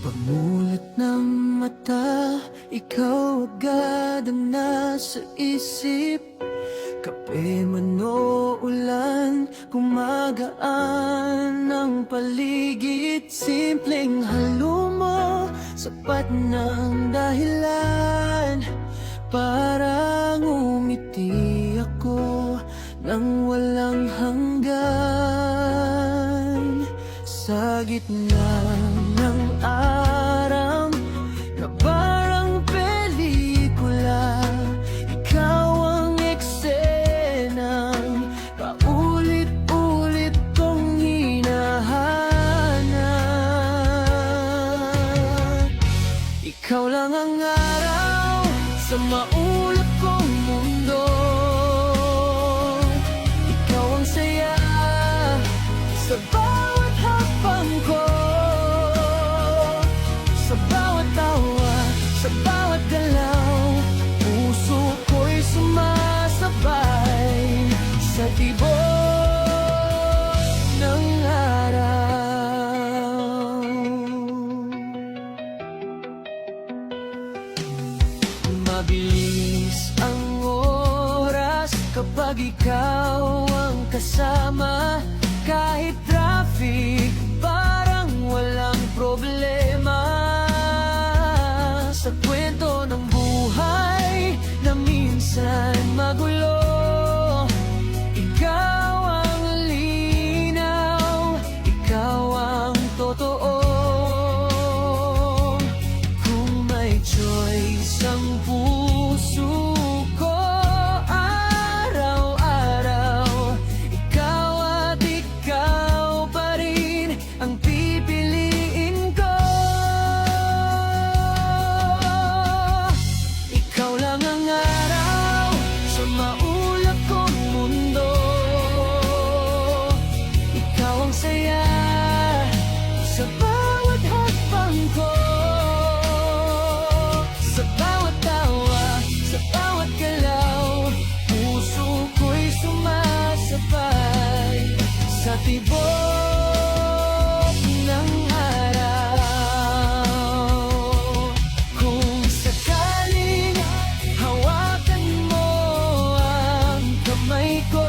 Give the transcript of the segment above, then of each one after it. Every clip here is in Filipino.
Pagmulat ng mata, ikaw agad ang nasa isip. Kape man o ulan, gumagaan ang paligid. Simpleng halo mo, sapat ng dahilan para ngumiti ako nang walang hanggan. Sa gitna ng araw na parang pelikula, ikaw ang eksenang paulit-ulit kong hinahanap. Ikaw lang ang araw sa maulap kong mundo. Ikaw ang saya sa bawat hakbang ko, sa bawat tawa, sa bawat galaw. Puso ko'y sumasabay sa tibok ng araw. Mabilis ang oras kapag ikaw ang kasama. Kahit traffic, parang walang problema. Sa kwento ng buhay na minsan magulo, ikaw ang linaw, ikaw ang totoo. Kung may choice ang puso ko araw-araw, ikaw at ikaw pa rin ang pipiliin ko. Ikaw lang ang araw sa maulap kong mundo. Ikaw ang saya sa bawat hakbang ko, sa bawat tawa, sa bawat galaw. Puso ko'y sumasabay sa tibok ng araw. Kung sakaling hawakan mo ang kamay ko,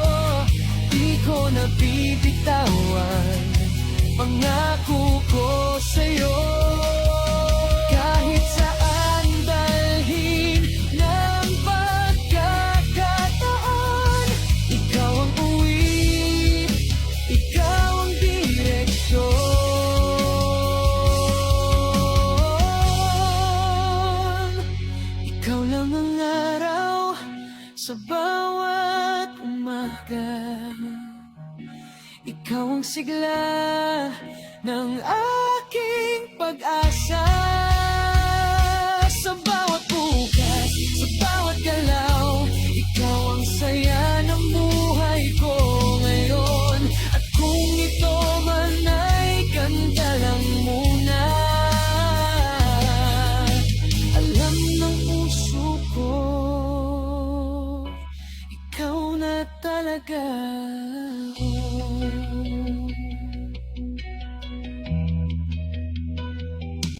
di ko nabibitawan pangako ko sa'yo. Kahit saan dalhin ng pagkakataon, ikaw ang uwi, ikaw ang direksyon. Ikaw lang ang araw sa bawat umaga. Ikaw ang sigla ng araw.